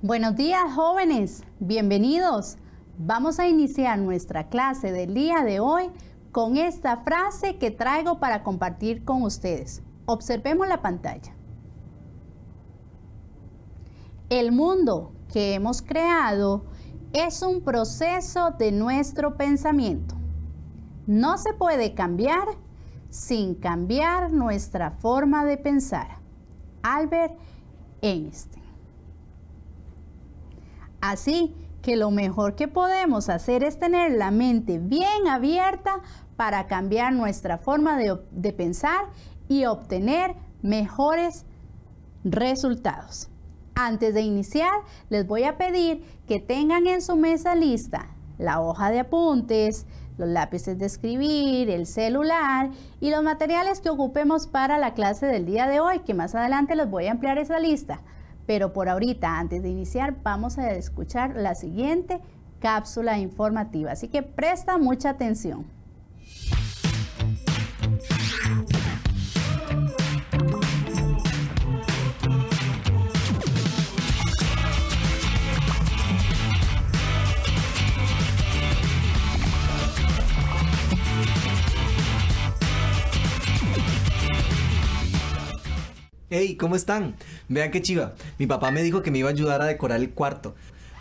Buenos días, jóvenes, bienvenidos. Vamos a iniciar nuestra clase del día de hoy con esta frase que traigo para compartir con ustedes. Observemos la pantalla. El mundo que hemos creado es un proceso de nuestro pensamiento. No se puede cambiar sin cambiar nuestra forma de pensar. Albert Einstein. Así que lo mejor que podemos hacer es tener la mente bien abierta para cambiar nuestra forma de pensar y obtener mejores resultados. Antes de iniciar, les voy a pedir que tengan en su mesa lista la hoja de apuntes, los lápices de escribir, el celular y los materiales que ocupemos para la clase del día de hoy, que más adelante les voy a ampliar esa lista. Pero por ahorita, antes de iniciar, vamos a escuchar la siguiente cápsula informativa. Así que presta mucha atención. Hey, ¿cómo están? Vean qué chiva. Mi papá me dijo que me iba a ayudar a decorar el cuarto.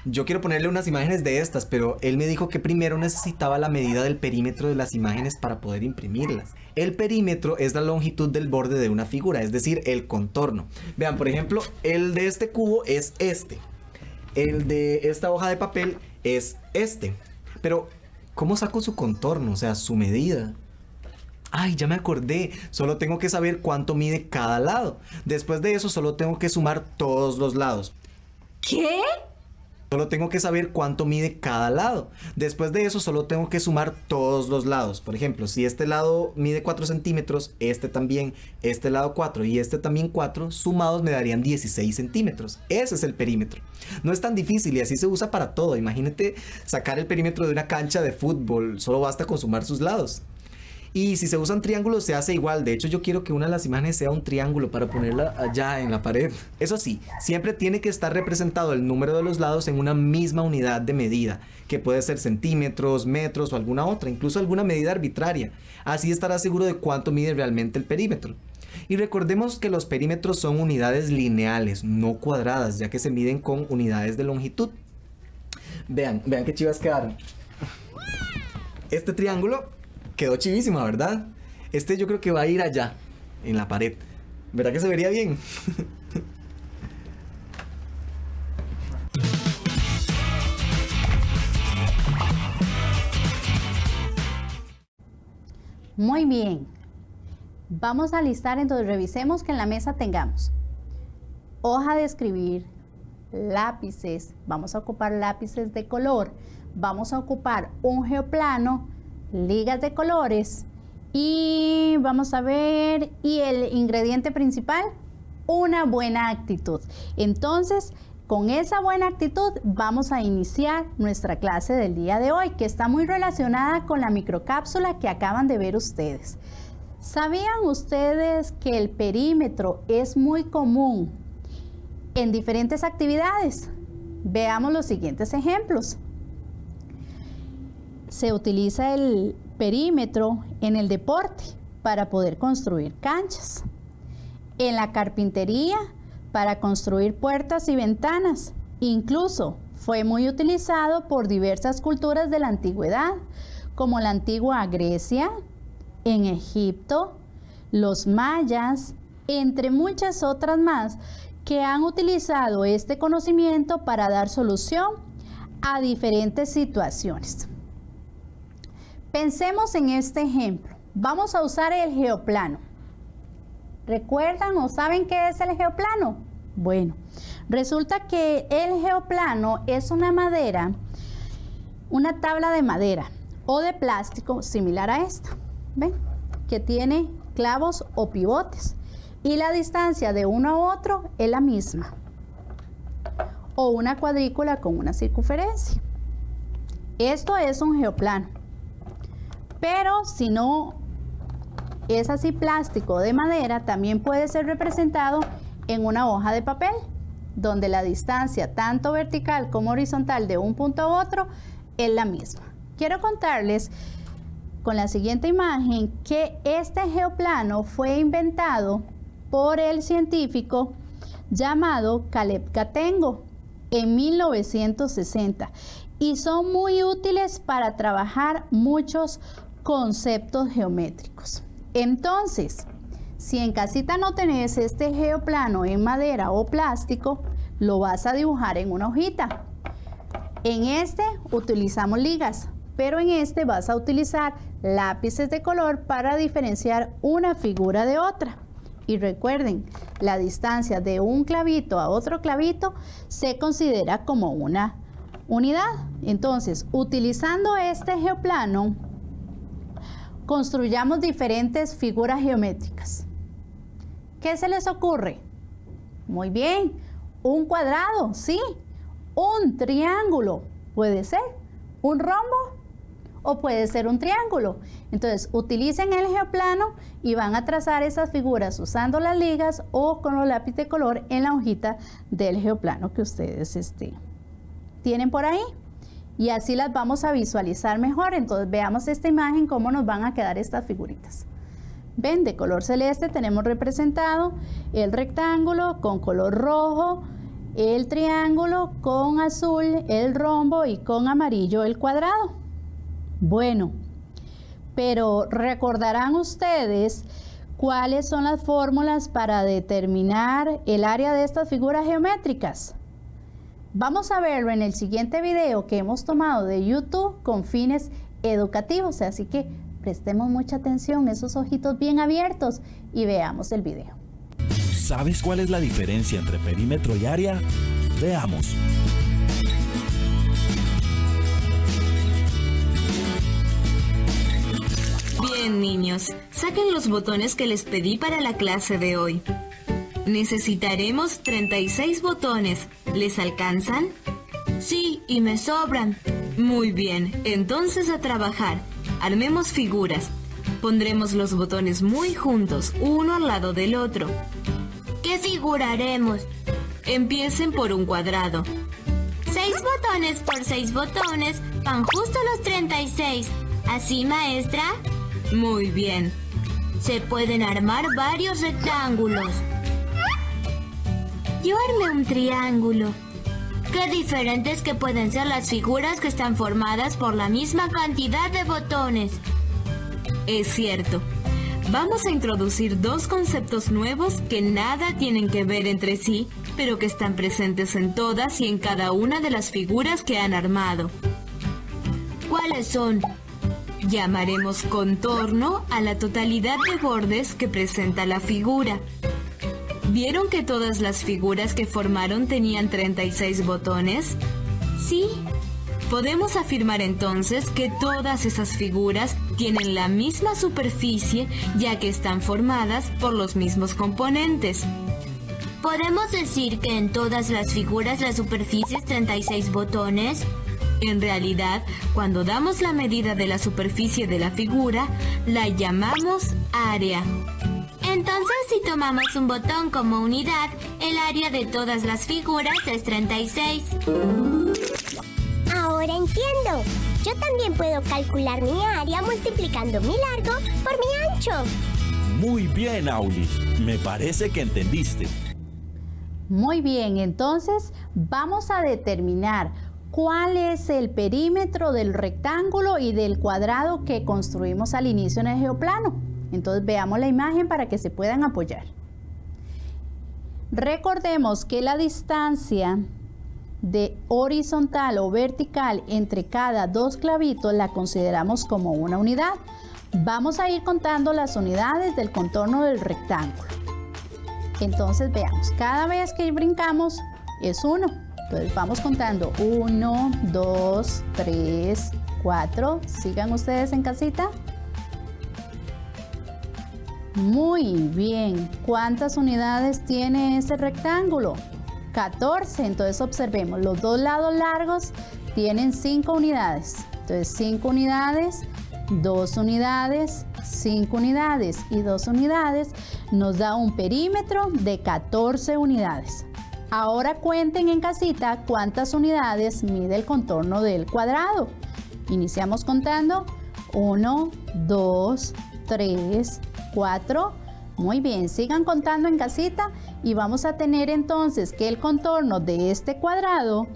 Yo quiero ponerle unas imágenes de estas, pero él me dijo que primero necesitaba la medida del perímetro de las imágenes para poder imprimirlas. El perímetro es la longitud del borde de una figura, es decir, el contorno. Vean, por ejemplo, el de este cubo es este. El de esta hoja de papel es este. Pero, ¿cómo saco su contorno? O sea, su medida. Ay, ya me acordé, solo tengo que saber cuánto mide cada lado. Después de eso solo tengo que sumar todos los lados. ¿Qué? Solo tengo que saber cuánto mide cada lado. Después de eso solo tengo que sumar todos los lados. Por ejemplo, si este lado mide 4 centímetros, este también, este lado 4 y este también 4, sumados me darían 16 centímetros. Ese es el perímetro. No es tan difícil y así se usa para todo. Imagínate sacar el perímetro de una cancha de fútbol, solo basta con sumar sus lados. Y si se usan triángulos se hace igual. De hecho, yo quiero que una de las imágenes sea un triángulo para ponerla allá en la pared. Eso sí, siempre tiene que estar representado el número de los lados en una misma unidad de medida, que puede ser centímetros, metros o alguna otra, incluso alguna medida arbitraria. Así estarás seguro de cuánto mide realmente el perímetro. Y recordemos que los perímetros son unidades lineales, no cuadradas, ya que se miden con unidades de longitud. Vean qué chivas quedaron. Este triángulo quedó chivísima, ¿verdad? Este yo creo que va a ir allá, en la pared. ¿Verdad que se vería bien? Muy bien. Vamos a listar, entonces revisemos que en la mesa tengamos hoja de escribir, lápices, vamos a ocupar lápices de color, vamos a ocupar un geoplano, ligas de colores y vamos a ver, y el ingrediente principal, una buena actitud. Entonces, con esa buena actitud vamos a iniciar nuestra clase del día de hoy, que está muy relacionada con la microcápsula que acaban de ver ustedes. ¿Sabían ustedes que el perímetro es muy común en diferentes actividades? Veamos los siguientes ejemplos. Se utiliza el perímetro en el deporte para poder construir canchas, en la carpintería para construir puertas y ventanas. Incluso fue muy utilizado por diversas culturas de la antigüedad, como la antigua Grecia, en Egipto, los mayas, entre muchas otras más, que han utilizado este conocimiento para dar solución a diferentes situaciones. Pensemos en este ejemplo. Vamos a usar el geoplano. ¿Recuerdan o saben qué es el geoplano? Bueno, resulta que el geoplano es una tabla de madera o de plástico similar a esta, ¿ven? Que tiene clavos o pivotes y la distancia de uno a otro es la misma, o una cuadrícula con una circunferencia. Esto es un geoplano, pero si no es así plástico o de madera, también puede ser representado en una hoja de papel, donde la distancia tanto vertical como horizontal de un punto a otro es la misma. Quiero contarles con la siguiente imagen que este geoplano fue inventado por el científico llamado Caleb Catengo en 1960 y son muy útiles para trabajar muchos conceptos geométricos. Entonces, si en casita no tenés este geoplano en madera o plástico, lo vas a dibujar en una hojita. En este utilizamos ligas, pero en este vas a utilizar lápices de color para diferenciar una figura de otra. Y recuerden, la distancia de un clavito a otro clavito se considera como una unidad. Entonces, utilizando este geoplano, construyamos diferentes figuras geométricas. ¿Qué se les ocurre? Muy bien, un cuadrado, sí, un triángulo, puede ser, un rombo o puede ser un triángulo. Entonces, utilicen el geoplano y van a trazar esas figuras usando las ligas o con los lápices de color en la hojita del geoplano que ustedes tienen por ahí. Y así las vamos a visualizar mejor. Entonces, veamos esta imagen, cómo nos van a quedar estas figuritas. Ven, de color celeste tenemos representado el rectángulo, con color rojo el triángulo, con azul el rombo y con amarillo el cuadrado. Bueno, pero recordarán ustedes cuáles son las fórmulas para determinar el área de estas figuras geométricas. Vamos a verlo en el siguiente video que hemos tomado de YouTube con fines educativos, así que prestemos mucha atención, esos ojitos bien abiertos, y veamos el video. ¿Sabes cuál es la diferencia entre perímetro y área? Veamos. Bien, niños, saquen los botones que les pedí para la clase de hoy. Necesitaremos 36 botones. ¿Les alcanzan? Sí, y me sobran. Muy bien, entonces a trabajar. Armemos figuras. Pondremos los botones muy juntos, uno al lado del otro. ¿Qué figura haremos? Empiecen por un cuadrado. 6 botones por 6 botones van justo los 36. ¿Así, maestra? Muy bien. Se pueden armar varios rectángulos. Yo armé un triángulo. Qué diferentes que pueden ser las figuras que están formadas por la misma cantidad de botones. Es cierto. Vamos a introducir dos conceptos nuevos que nada tienen que ver entre sí, pero que están presentes en todas y en cada una de las figuras que han armado. ¿Cuáles son? Llamaremos contorno a la totalidad de bordes que presenta la figura. ¿Vieron que todas las figuras que formaron tenían 36 botones? Sí. Podemos afirmar entonces que todas esas figuras tienen la misma superficie, ya que están formadas por los mismos componentes. ¿Podemos decir que en todas las figuras la superficie es 36 botones? En realidad, cuando damos la medida de la superficie de la figura, la llamamos área. Entonces, si tomamos un botón como unidad, el área de todas las figuras es 36. Ahora entiendo. Yo también puedo calcular mi área multiplicando mi largo por mi ancho. Muy bien, Aulis. Me parece que entendiste. Muy bien, entonces vamos a determinar cuál es el perímetro del rectángulo y del cuadrado que construimos al inicio en el geoplano. Entonces veamos la imagen para que se puedan apoyar. Recordemos que la distancia de horizontal o vertical entre cada dos clavitos la consideramos como una unidad. Vamos a ir contando las unidades del contorno del rectángulo. Entonces veamos, cada vez que brincamos es 1. Entonces vamos contando 1, 2, 3, 4. Sigan ustedes en casita. Muy bien. ¿Cuántas unidades tiene ese rectángulo? 14. Entonces observemos, los dos lados largos tienen 5 unidades. Entonces 5 unidades, 2 unidades, 5 unidades y 2 unidades nos da un perímetro de 14 unidades. Ahora cuenten en casita cuántas unidades mide el contorno del cuadrado. Iniciamos contando 1, 2, 3, 4. Muy bien, sigan contando en casita y vamos a tener entonces que el contorno de este cuadrado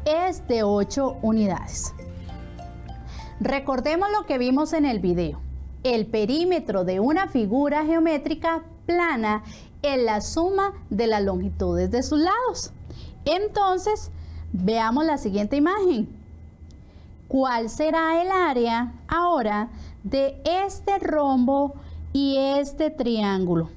es de 8 unidades. Recordemos lo que vimos en el video. El perímetro de una figura geométrica plana es la suma de las longitudes de sus lados. Entonces, veamos la siguiente imagen. ¿Cuál será el área ahora de este rombo y este triángulo?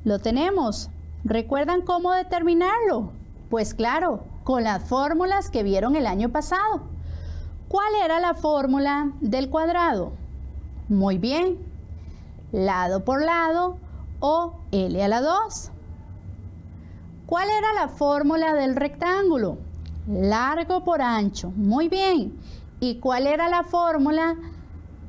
Lo tenemos. ¿Recuerdan cómo determinarlo? Pues claro, con las fórmulas que vieron el año pasado. ¿Cuál era la fórmula del cuadrado? Muy bien. Lado por lado o L a la 2. ¿Cuál era la fórmula del rectángulo? Largo por ancho. Muy bien. ¿Y cuál era la fórmula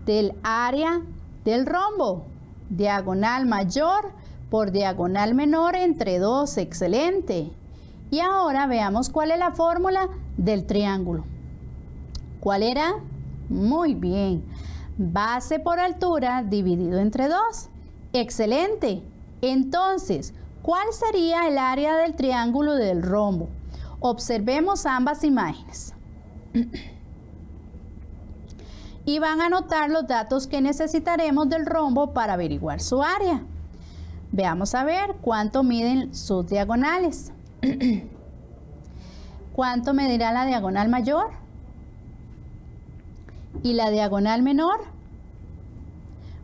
del área del rombo? Diagonal mayor por diagonal menor entre 2. Excelente. Y ahora veamos cuál es la fórmula del triángulo. ¿Cuál era? Muy bien. Base por altura dividido entre 2. Excelente. Entonces, ¿cuál sería el área del triángulo del rombo? Observemos ambas imágenes. Y van a anotar los datos que necesitaremos del rombo para averiguar su área. Veamos a ver cuánto miden sus diagonales. ¿Cuánto medirá la diagonal mayor? ¿Y la diagonal menor?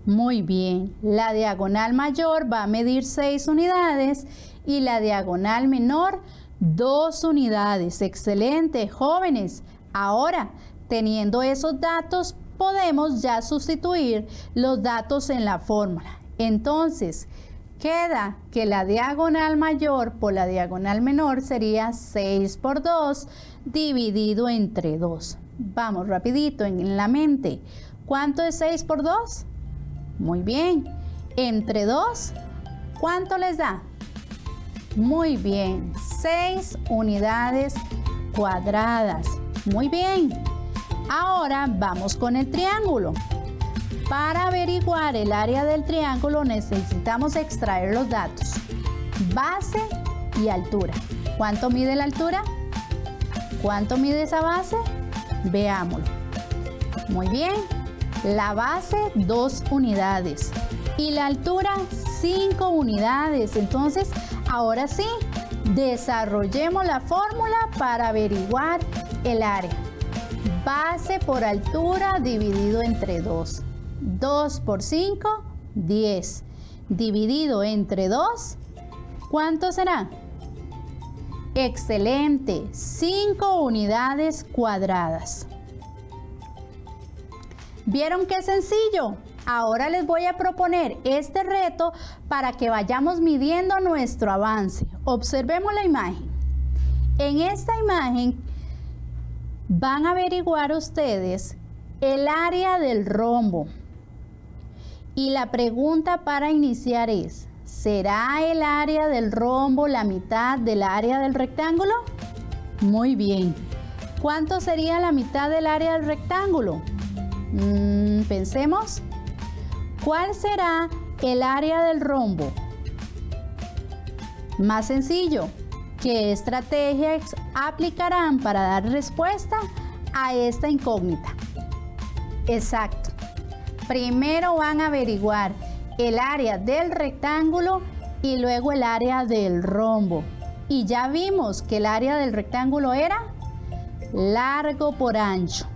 Muy bien, la diagonal mayor va a medir 6 unidades y la diagonal menor 2 unidades. Excelente, jóvenes. Ahora, teniendo esos datos, podemos ya sustituir los datos en la fórmula. Entonces, queda que la diagonal mayor por la diagonal menor sería 6 por 2 dividido entre 2. Vamos rapidito en la mente. ¿Cuánto es 6 por 2? Muy bien. Entre 2, ¿cuánto les da? Muy bien. 6 unidades cuadradas. Muy bien. Ahora vamos con el triángulo. Para averiguar el área del triángulo necesitamos extraer los datos. Base y altura. ¿Cuánto mide la altura? ¿Cuánto mide esa base? Veámoslo. Muy bien. La base 2 unidades y la altura 5 unidades. Entonces, ahora sí, desarrollemos la fórmula para averiguar el área. Base por altura dividido entre 2. 2 por 5, 10. Dividido entre 2, ¿cuánto será? Excelente, 5 unidades cuadradas. ¿Vieron qué sencillo? Ahora les voy a proponer este reto para que vayamos midiendo nuestro avance. Observemos la imagen. En esta imagen van a averiguar ustedes el área del rombo. Y la pregunta para iniciar es, ¿será el área del rombo la mitad del área del rectángulo? Muy bien. ¿Cuánto sería la mitad del área del rectángulo? Pensemos. ¿Cuál será el área del rombo? Más sencillo. ¿Qué estrategias aplicarán para dar respuesta a esta incógnita? Exacto. Primero van a averiguar el área del rectángulo y luego el área del rombo. Y ya vimos que el área del rectángulo era largo por ancho.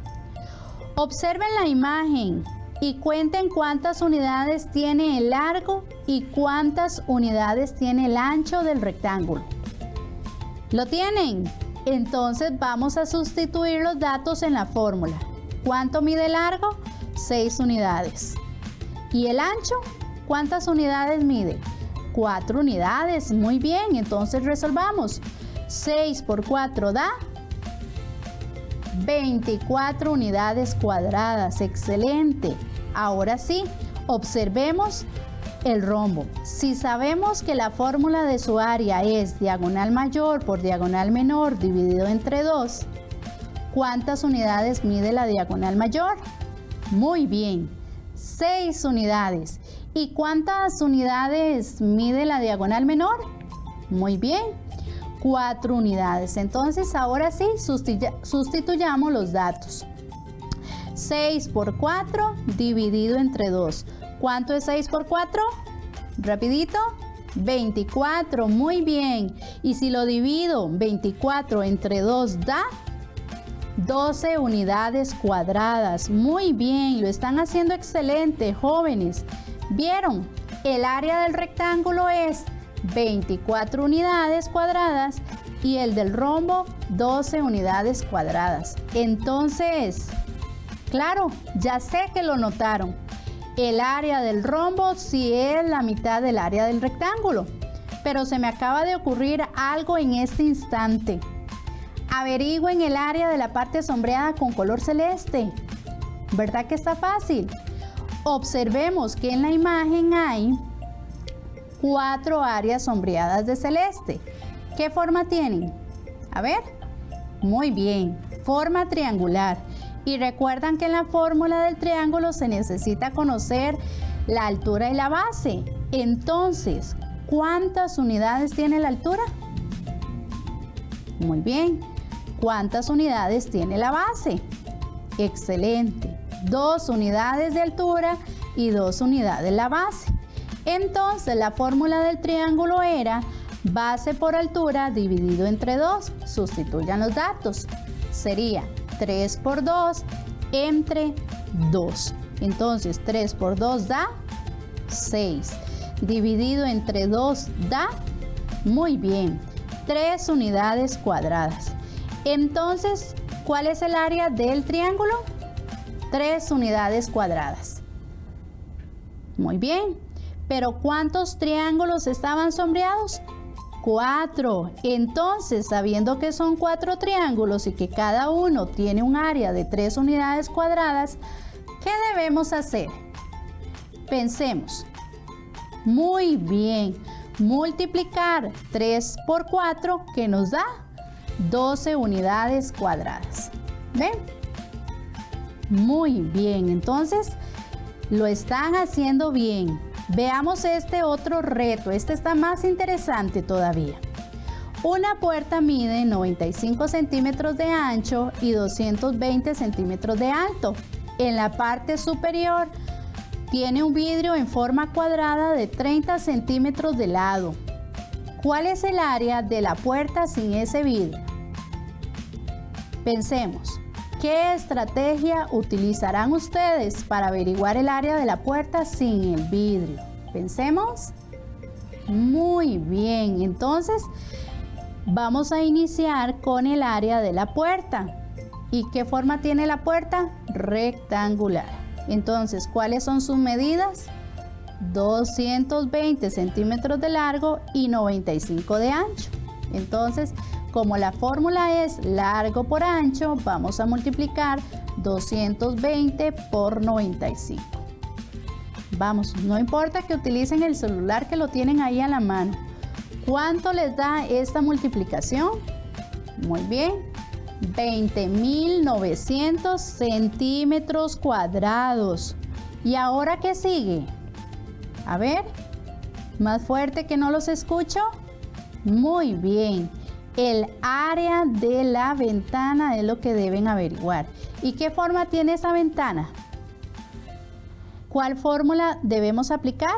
Observen la imagen y cuenten cuántas unidades tiene el largo y cuántas unidades tiene el ancho del rectángulo. ¿Lo tienen? Entonces vamos a sustituir los datos en la fórmula. ¿Cuánto mide el largo? 6 unidades. ¿Y el ancho? ¿Cuántas unidades mide? 4 unidades. Muy bien, entonces resolvamos. 6 por 4 da 24 unidades cuadradas. Excelente. Ahora sí, observemos el rombo. Si sabemos que la fórmula de su área es diagonal mayor por diagonal menor dividido entre 2, ¿cuántas unidades mide la diagonal mayor? Muy bien, 6 unidades. ¿Y cuántas unidades mide la diagonal menor? Muy bien, 4 unidades. Entonces ahora sí, sustituyamos los datos. 6 por 4 dividido entre 2. ¿Cuánto es 6 por 4? Rapidito. 24. Muy bien. Y si lo divido 24 entre 2 da 12 unidades cuadradas. Muy bien. Lo están haciendo excelente, jóvenes. ¿Vieron? El área del rectángulo es 24 unidades cuadradas y el del rombo 12 unidades cuadradas. Entonces, claro, ya sé que lo notaron. El área del rombo sí es la mitad del área del rectángulo, pero se me acaba de ocurrir algo en este instante. Averigüen el área de la parte sombreada con color celeste. ¿Verdad que está fácil? Observemos que en la imagen hay 4 áreas sombreadas de celeste. ¿Qué forma tienen? A ver. Muy bien, forma triangular. Y recuerdan que en la fórmula del triángulo se necesita conocer la altura y la base. Entonces, ¿cuántas unidades tiene la altura? Muy bien. ¿Cuántas unidades tiene la base? Excelente. 2 unidades de altura y 2 unidades la base. Entonces, la fórmula del triángulo era base por altura dividido entre 2. Sustituyan los datos. Sería 3 por 2 entre 2. Entonces 3 por 2 da 6. Dividido entre 2 da, muy bien, 3 unidades cuadradas. Entonces, ¿cuál es el área del triángulo? 3 unidades cuadradas. Muy bien. Pero ¿cuántos triángulos estaban sombreados? 4. Entonces, sabiendo que son 4 triángulos y que cada uno tiene un área de 3 unidades cuadradas, ¿qué debemos hacer? Pensemos. Muy bien. Multiplicar 3 por 4, que nos da 12 unidades cuadradas. ¿Ven? Muy bien. Entonces, lo están haciendo bien. Veamos este otro reto. Este está más interesante todavía. Una puerta mide 95 centímetros de ancho y 220 centímetros de alto. En la parte superior tiene un vidrio en forma cuadrada de 30 centímetros de lado. ¿Cuál es el área de la puerta sin ese vidrio? Pensemos. ¿Qué estrategia utilizarán ustedes para averiguar el área de la puerta sin el vidrio? Pensemos. Muy bien, entonces vamos a iniciar con el área de la puerta. ¿Y qué forma tiene la puerta? Rectangular. Entonces, ¿cuáles son sus medidas? 220 centímetros de largo y 95 de ancho. Entonces, como la fórmula es largo por ancho, vamos a multiplicar 220 por 95. Vamos, no importa que utilicen el celular que lo tienen ahí a la mano. ¿Cuánto les da esta multiplicación? Muy bien, 20.900 centímetros cuadrados. ¿Y ahora qué sigue? A ver, más fuerte que no los escucho. Muy bien. El área de la ventana es lo que deben averiguar. ¿Y qué forma tiene esa ventana? ¿Cuál fórmula debemos aplicar?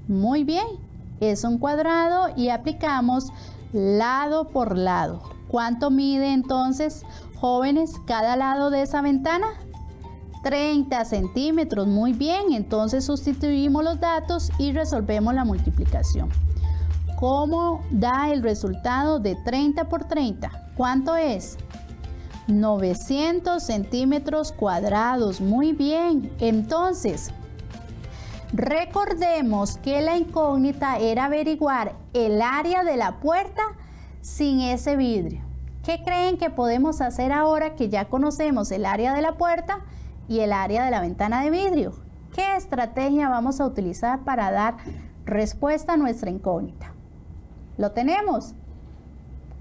Muy bien, es un cuadrado y aplicamos lado por lado. ¿Cuánto mide entonces, jóvenes, cada lado de esa ventana? 30 centímetros, muy bien. Entonces sustituimos los datos y resolvemos la multiplicación. ¿Cómo da el resultado de 30 por 30? ¿Cuánto es? 900 centímetros cuadrados. Muy bien. Entonces, recordemos que la incógnita era averiguar el área de la puerta sin ese vidrio. ¿Qué creen que podemos hacer ahora que ya conocemos el área de la puerta y el área de la ventana de vidrio? ¿Qué estrategia vamos a utilizar para dar respuesta a nuestra incógnita? ¿Lo tenemos?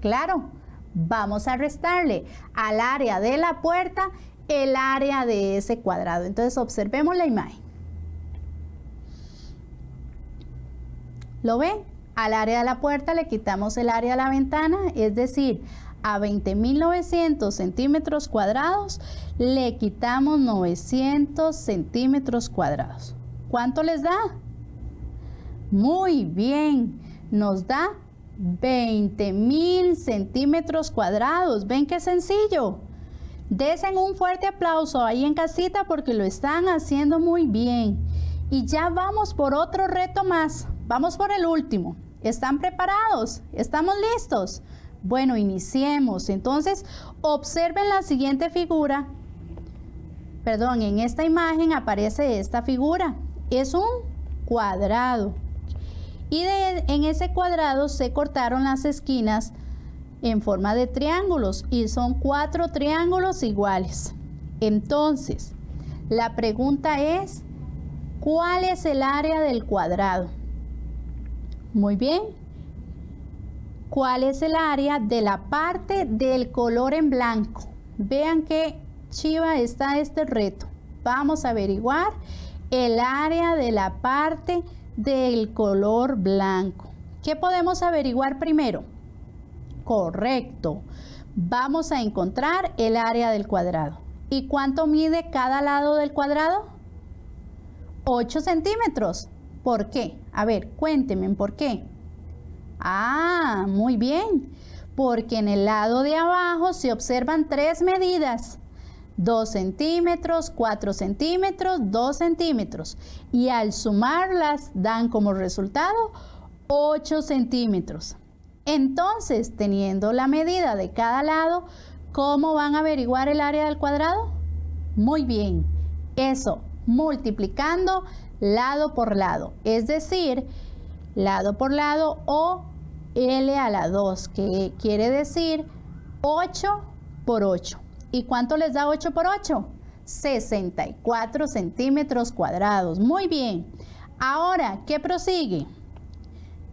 Claro, vamos a restarle al área de la puerta el área de ese cuadrado. Entonces observemos la imagen. ¿Lo ven? Al área de la puerta le quitamos el área de la ventana, es decir, a 20.900 centímetros cuadrados le quitamos 900 centímetros cuadrados. ¿Cuánto les da? Muy bien, nos da 20.000 centímetros cuadrados. ¿Ven qué sencillo? Desen un fuerte aplauso ahí en casita porque lo están haciendo muy bien. Y ya vamos por otro reto más. Vamos por el último. ¿Están preparados? ¿Estamos listos? Bueno, iniciemos. Entonces, observen la siguiente figura. Perdón, en esta imagen aparece esta figura. Es un cuadrado. Y en ese cuadrado se cortaron las esquinas en forma de triángulos y son 4 triángulos iguales. Entonces, la pregunta es, ¿cuál es el área del cuadrado? Muy bien. ¿Cuál es el área de la parte del color en blanco? Vean qué chiva está este reto. Vamos a averiguar el área de la parte del color blanco. ¿Qué podemos averiguar primero? Correcto. Vamos a encontrar el área del cuadrado. ¿Y cuánto mide cada lado del cuadrado? 8 centímetros. ¿Por qué? A ver, cuéntenme por qué. Ah, muy bien. Porque en el lado de abajo se observan 3 medidas. 2 centímetros, 4 centímetros, 2 centímetros. Y al sumarlas dan como resultado 8 centímetros. Entonces, teniendo la medida de cada lado, ¿cómo van a averiguar el área del cuadrado? Muy bien. Eso, multiplicando lado por lado. Es decir, lado por lado o L a la 2, que quiere decir 8 por 8. ¿Y cuánto les da 8 por 8? 64 centímetros cuadrados. Muy bien. Ahora, ¿qué prosigue?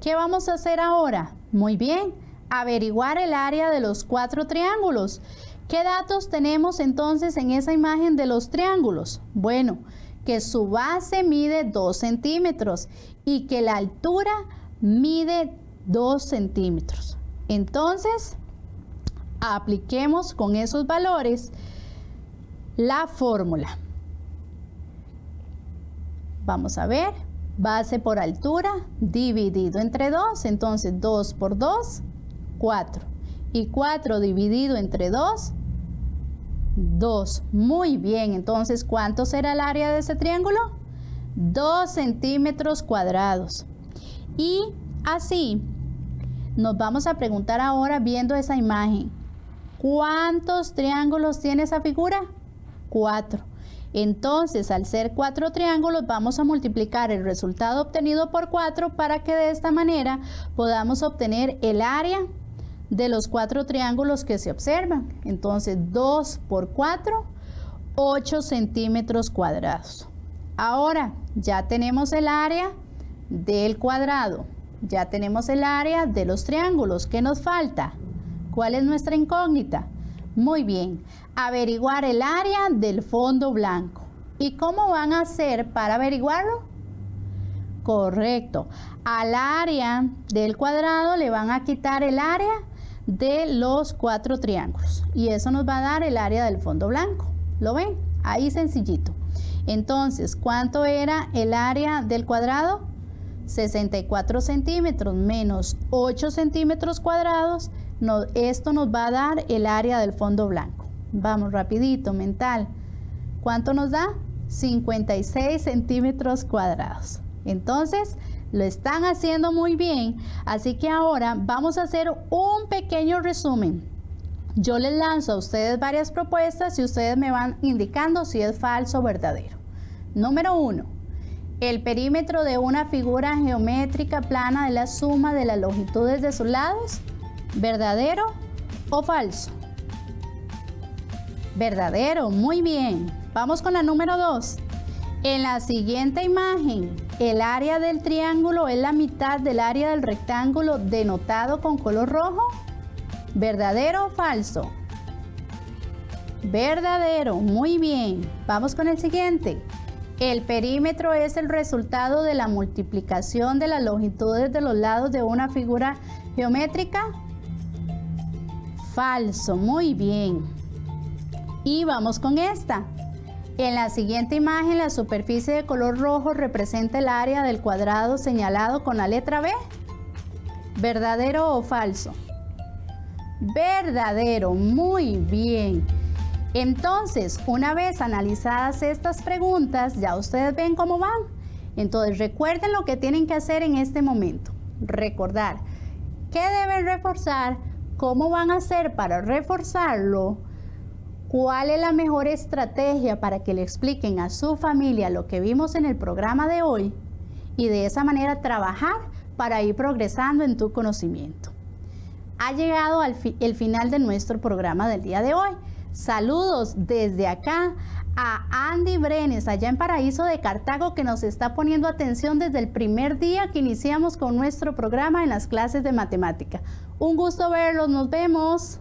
¿Qué vamos a hacer ahora? Muy bien. Averiguar el área de los 4 triángulos. ¿Qué datos tenemos entonces en esa imagen de los triángulos? Bueno, que su base mide 2 centímetros y que la altura mide 2 centímetros. Entonces, apliquemos con esos valores la fórmula. Vamos a ver, base por altura dividido entre 2, entonces 2 por 2, 4. Y 4 dividido entre 2, 2. Muy bien, entonces, ¿cuánto será el área de ese triángulo? 2 centímetros cuadrados. Y así nos vamos a preguntar ahora viendo esa imagen. ¿Cuántos triángulos tiene esa figura? 4. Entonces, al ser 4 triángulos, vamos a multiplicar el resultado obtenido por 4 para que de esta manera podamos obtener el área de los 4 triángulos que se observan. Entonces, 2 por 4, 8 centímetros cuadrados. Ahora, ya tenemos el área del cuadrado. Ya tenemos el área de los triángulos. ¿Qué nos falta? ¿Cuál es nuestra incógnita? Muy bien, averiguar el área del fondo blanco. ¿Y cómo van a hacer para averiguarlo? Correcto, al área del cuadrado le van a quitar el área de los 4 triángulos. Y eso nos va a dar el área del fondo blanco. ¿Lo ven? Ahí sencillito. Entonces, ¿cuánto era el área del cuadrado? 64 centímetros menos 8 centímetros cuadrados. Esto nos va a dar el área del fondo blanco. Vamos rapidito, mental. ¿Cuánto nos da? 56 centímetros cuadrados. Entonces, Lo están haciendo muy bien, así que ahora vamos a hacer un pequeño resumen. Yo les lanzo a ustedes varias propuestas y ustedes me van indicando si es falso o verdadero. Número 1. El perímetro de una figura geométrica plana es la suma de las longitudes de sus lados. ¿Verdadero o falso? Verdadero, muy bien. Vamos con la número 2. En la siguiente imagen, el área del triángulo es la mitad del área del rectángulo denotado con color rojo. ¿Verdadero o falso? Verdadero, muy bien. Vamos con el siguiente. El perímetro es el resultado de la multiplicación de las longitudes de los lados de una figura geométrica. Falso, muy bien. Y vamos con esta. En la siguiente imagen, la superficie de color rojo representa el área del cuadrado señalado con la letra B. ¿Verdadero o falso? Verdadero, muy bien. Entonces, una vez analizadas estas preguntas, ya ustedes ven cómo van. Entonces, recuerden lo que tienen que hacer en este momento. Recordar qué deben reforzar, cómo van a hacer para reforzarlo, cuál es la mejor estrategia para que le expliquen a su familia lo que vimos en el programa de hoy y de esa manera trabajar para ir progresando en tu conocimiento. Ha llegado el final de nuestro programa del día de hoy. Saludos desde acá a Andy Brenes, allá en Paraíso de Cartago, que nos está poniendo atención desde el primer día que iniciamos con nuestro programa en las clases de matemática. Un gusto verlos, nos vemos.